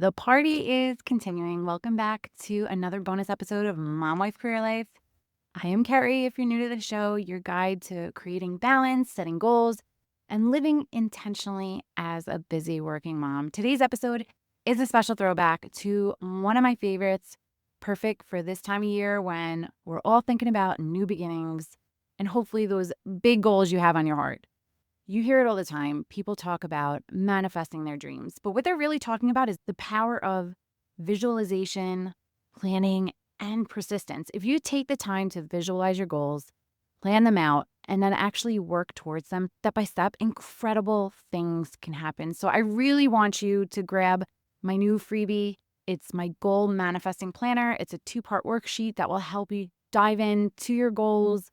The party is continuing. Welcome back to another bonus episode of Mom Wife Career Life. I am Kerri. If you're new to the show, your guide to creating balance, setting goals, and living intentionally as a busy working mom. Today's episode is a special throwback to one of my favorites, perfect for this time of year when we're all thinking about new beginnings and hopefully those big goals you have on your heart. You hear it all the time. People talk about manifesting their dreams, but what they're really talking about is the power of visualization, planning, and persistence. If you take the time to visualize your goals, plan them out, and then actually work towards them step by step, incredible things can happen. So I really want you to grab my new freebie. It's my goal manifesting planner. It's a 2-part worksheet that will help you dive into your goals,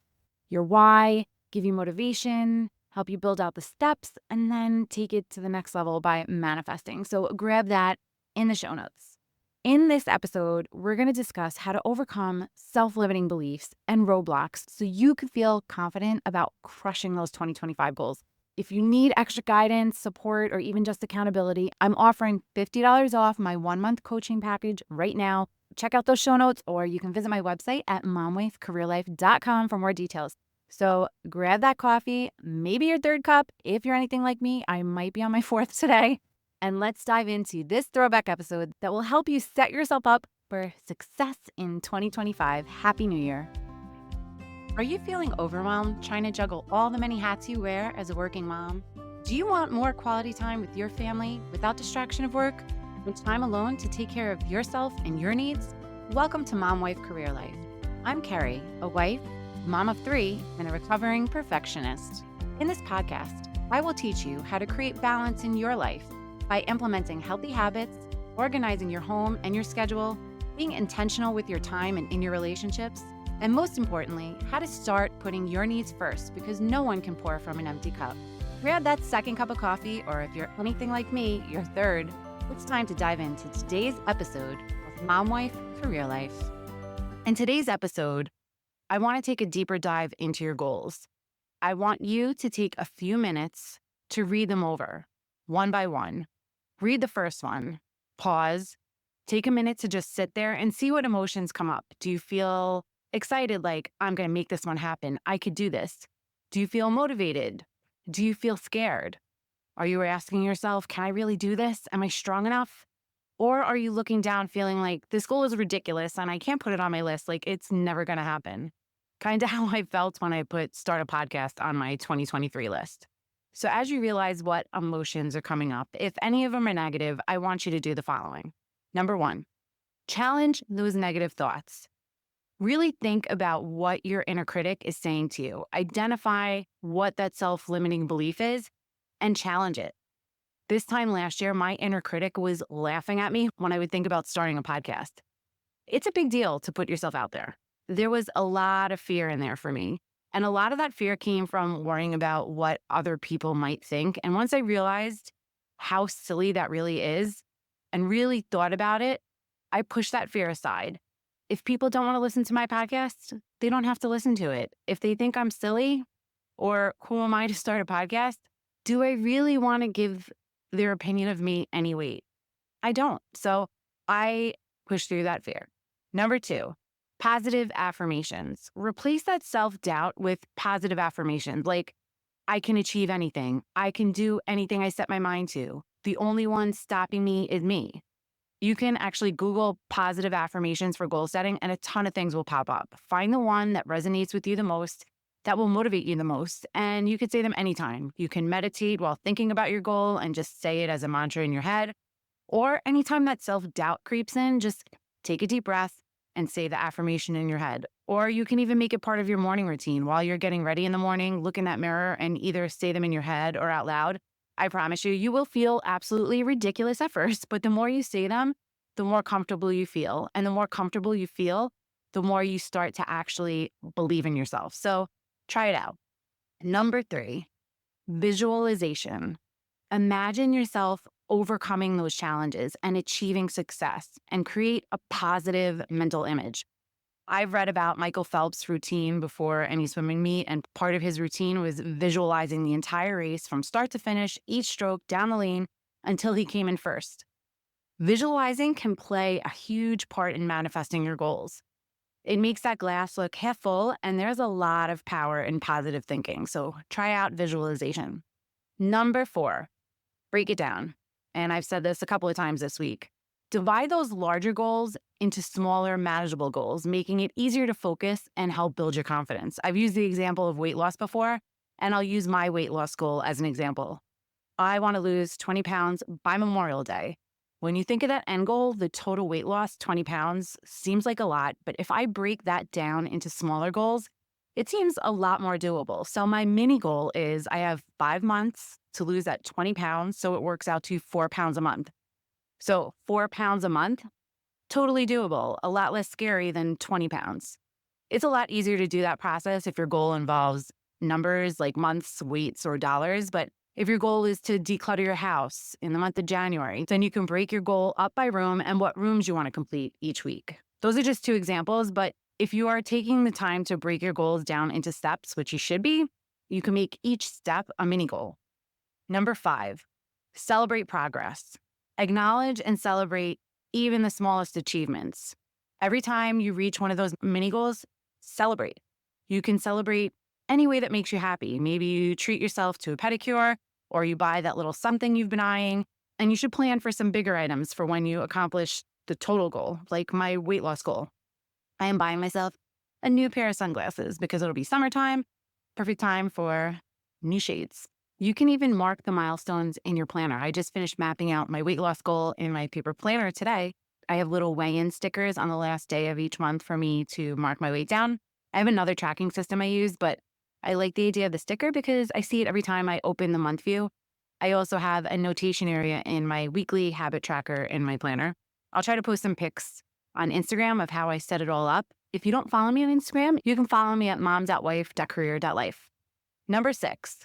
your why, give you motivation, help you build out the steps, and then take it to the next level by manifesting. So grab that in the show notes. In this episode, we're going to discuss how to overcome self-limiting beliefs and roadblocks so you can feel confident about crushing those 2025 goals. If you need extra guidance, support, or even just accountability, I'm offering $50 off my 1-month coaching package right now. Check out those show notes, or you can visit my website at momwifecareerlife.com for more details. So grab that coffee, maybe your 3rd cup. If you're anything like me, I might be on my 4th today. And let's dive into this throwback episode that will help you set yourself up for success in 2025. Happy New Year. Are you feeling overwhelmed trying to juggle all the many hats you wear as a working mom? Do you want more quality time with your family without distraction of work and time alone to take care of yourself and your needs? Welcome to Mom Wife Career Life. I'm Kerri, a wife, mom of 3, and a recovering perfectionist. In this podcast, I will teach you how to create balance in your life by implementing healthy habits, organizing your home and your schedule, being intentional with your time and in your relationships, and most importantly, how to start putting your needs first because no one can pour from an empty cup. Grab that 2nd cup of coffee, or if you're anything like me, your 3rd. It's time to dive into today's episode of Mom Wife Career Life. In today's episode, I want to take a deeper dive into your goals. I want you to take a few minutes to read them over, one by one. Read the first one, pause, take a minute to just sit there and see what emotions come up. Do you feel excited, like, I'm going to make this one happen? I could do this. Do you feel motivated? Do you feel scared? Are you asking yourself, can I really do this? Am I strong enough? Or are you looking down feeling like this goal is ridiculous and I can't put it on my list, like it's never going to happen? Kind of how I felt when I put start a podcast on my 2023 list. So as you realize what emotions are coming up, if any of them are negative, I want you to do the following. Number 1, challenge those negative thoughts. Really think about what your inner critic is saying to you. Identify what that self-limiting belief is and challenge it. This time last year, my inner critic was laughing at me when I would think about starting a podcast. It's a big deal to put yourself out there. There was a lot of fear in there for me. And a lot of that fear came from worrying about what other people might think. And once I realized how silly that really is and really thought about it, I pushed that fear aside. If people don't want to listen to my podcast, they don't have to listen to it. If they think I'm silly, or who am I to start a podcast? Do I really want to give their opinion of me any weight? I don't. So I push through that fear. Number 2, positive affirmations. Replace that self-doubt with positive affirmations like, I can achieve anything. I can do anything I set my mind to. The only one stopping me is me. You can actually Google positive affirmations for goal setting and a ton of things will pop up. Find the one that resonates with you the most, that will motivate you the most, and you can say them anytime. You can meditate while thinking about your goal and just say it as a mantra in your head. Or anytime that self-doubt creeps in, just take a deep breath and say the affirmation in your head. Or you can even make it part of your morning routine while you're getting ready in the morning, look in that mirror and either say them in your head or out loud. I promise you, you will feel absolutely ridiculous at first, but the more you say them, the more comfortable you feel. And the more comfortable you feel, the more you start to actually believe in yourself. So try it out. Number 3, visualization. Imagine yourself overcoming those challenges and achieving success and create a positive mental image. I've read about Michael Phelps' routine before any swimming meet, and part of his routine was visualizing the entire race from start to finish, each stroke down the lane until he came in first. Visualizing can play a huge part in manifesting your goals. It makes that glass look half full, and there's a lot of power in positive thinking. So try out visualization. Number 4, break it down. And I've said this a couple of times this week. Divide those larger goals into smaller, manageable goals, making it easier to focus and help build your confidence. I've used the example of weight loss before, and I'll use my weight loss goal as an example. I want to lose 20 pounds by Memorial Day. When you think of that end goal, the total weight loss, 20 pounds, seems like a lot. But if I break that down into smaller goals, it seems a lot more doable. So my mini goal is I have 5 months to lose that 20 pounds. So it works out to 4 pounds a month. So 4 pounds a month, totally doable, a lot less scary than 20 pounds. It's a lot easier to do that process if your goal involves numbers like months, weights, or dollars. But if your goal is to declutter your house in the month of January, then you can break your goal up by room and what rooms you want to complete each week. Those are just 2 examples, but if you are taking the time to break your goals down into steps, which you should be, you can make each step a mini goal. Number 5, celebrate progress. Acknowledge and celebrate even the smallest achievements. Every time you reach one of those mini goals, celebrate. You can celebrate any way that makes you happy. Maybe you treat yourself to a pedicure or you buy that little something you've been eyeing, and you should plan for some bigger items for when you accomplish the total goal, like my weight loss goal. I am buying myself a new pair of sunglasses because it'll be summertime, perfect time for new shades. You can even mark the milestones in your planner. I just finished mapping out my weight loss goal in my paper planner today. I have little weigh-in stickers on the last day of each month for me to mark my weight down. I have another tracking system I use, but I like the idea of the sticker because I see it every time I open the month view. I also have a notation area in my weekly habit tracker in my planner. I'll try to post some pics on Instagram of how I set it all up. If you don't follow me on Instagram, you can follow me at mom.wife.career.life. Number 6,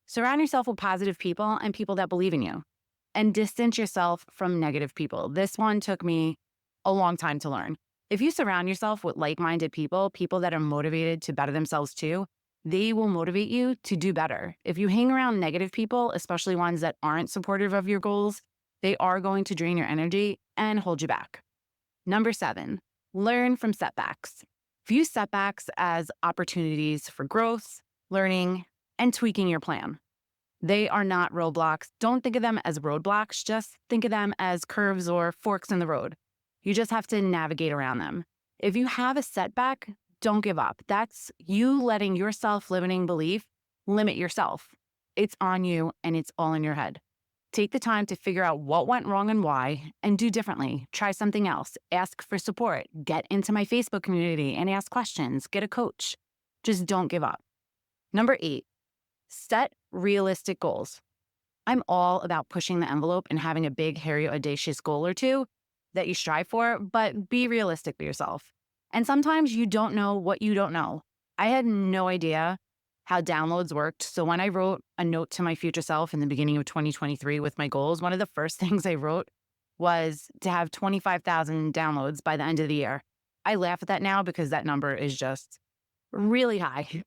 surround yourself with positive people and people that believe in you, and distance yourself from negative people. This one took me a long time to learn. If you surround yourself with like-minded people, people that are motivated to better themselves too, they will motivate you to do better. If you hang around negative people, especially ones that aren't supportive of your goals, they are going to drain your energy and hold you back. Number 7, learn from setbacks. View setbacks as opportunities for growth, learning, and tweaking your plan. They are not roadblocks. Don't think of them as roadblocks. Just think of them as curves or forks in the road. You just have to navigate around them. If you have a setback, don't give up. That's you letting your self-limiting belief limit yourself. It's on you and it's all in your head. Take the time to figure out what went wrong and why, and do differently. Try something else. Ask for support. Get into my Facebook community and ask questions. Get a coach. Just don't give up. Number 8, set realistic goals. I'm all about pushing the envelope and having a big, hairy, audacious goal or two that you strive for, but be realistic with yourself. And sometimes you don't know what you don't know. I had no idea how downloads worked. So when I wrote a note to my future self in the beginning of 2023 with my goals, one of the first things I wrote was to have 25,000 downloads by the end of the year. I laugh at that now because that number is just really high.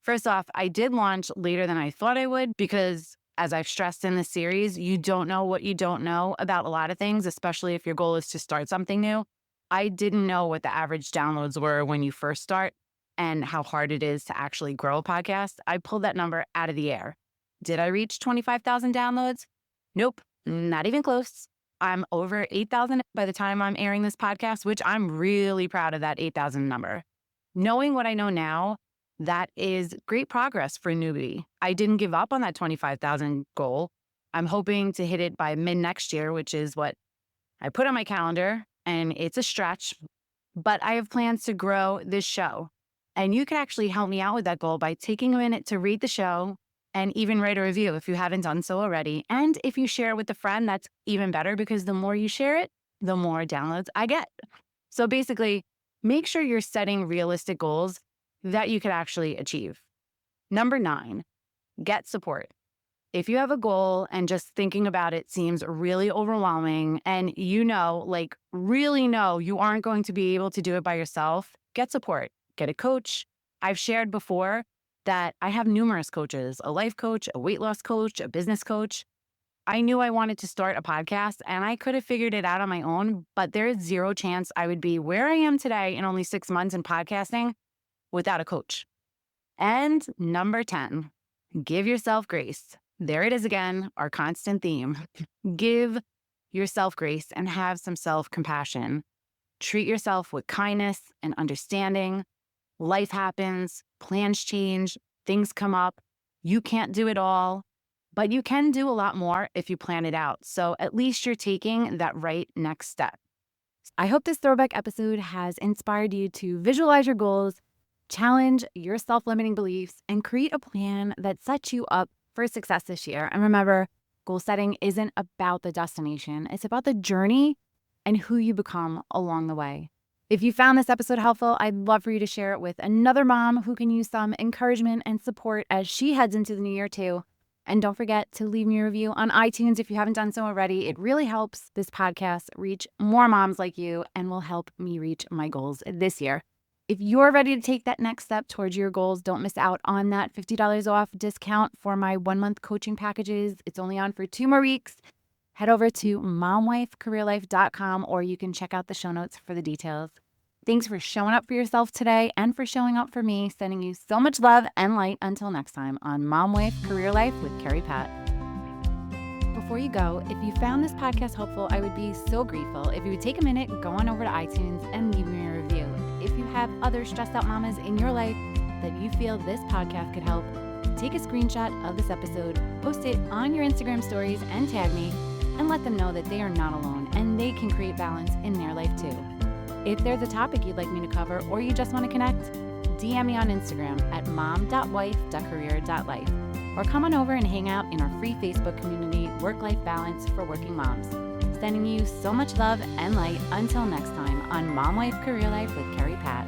First off, I did launch later than I thought I would because, as I've stressed in this series, you don't know what you don't know about a lot of things, especially if your goal is to start something new. I didn't know what the average downloads were when you first start and how hard it is to actually grow a podcast. I pulled that number out of the air. Did I reach 25,000 downloads? Nope, not even close. I'm over 8,000 by the time I'm airing this podcast, which I'm really proud of that 8,000 number. Knowing what I know now, that is great progress for a newbie. I didn't give up on that 25,000 goal. I'm hoping to hit it by mid next year, which is what I put on my calendar, and it's a stretch, but I have plans to grow this show. And you can actually help me out with that goal by taking a minute to rate the show and even write a review if you haven't done so already. And if you share it with a friend, that's even better because the more you share it, the more downloads I get. So basically, make sure you're setting realistic goals that you could actually achieve. Number 9, get support. If you have a goal and just thinking about it seems really overwhelming and really know you aren't going to be able to do it by yourself, get support. Get a coach. I've shared before that I have numerous coaches, a life coach, a weight loss coach, a business coach. I knew I wanted to start a podcast and I could have figured it out on my own, but there is zero chance I would be where I am today in only 6 months in podcasting without a coach. And number 10, give yourself grace. There it is again, our constant theme. Give yourself grace and have some self-compassion. Treat yourself with kindness and understanding. Life happens, plans change, things come up. You can't do it all, but you can do a lot more if you plan it out. So at least you're taking that right next step. I hope this throwback episode has inspired you to visualize your goals, challenge your self-limiting beliefs, and create a plan that sets you up for success this year. And remember, goal setting isn't about the destination. It's about the journey and who you become along the way. If you found this episode helpful, I'd love for you to share it with another mom who can use some encouragement and support as she heads into the new year too. And don't forget to leave me a review on iTunes if you haven't done so already. It really helps this podcast reach more moms like you and will help me reach my goals this year. If you're ready to take that next step towards your goals, don't miss out on that $50 off discount for my 1-month coaching packages. It's only on for 2 more weeks. Head over to momwifecareerlife.com or you can check out the show notes for the details. Thanks for showing up for yourself today and for showing up for me. Sending you so much love and light until next time on Mom Wife Career Life with Kerri Pat. Before you go, if you found this podcast helpful, I would be so grateful if you would take a minute, go on over to iTunes and leave me a review. If you have other stressed out mamas in your life that you feel this podcast could help, take a screenshot of this episode, post it on your Instagram stories and tag me, and let them know that they are not alone and they can create balance in their life too. If there's a topic you'd like me to cover or you just want to connect, DM me on Instagram at mom.wife.career.life or come on over and hang out in our free Facebook community, Work-Life Balance for Working Moms. Sending you so much love and light until next time on Mom Wife Career Life with Kerri Pat.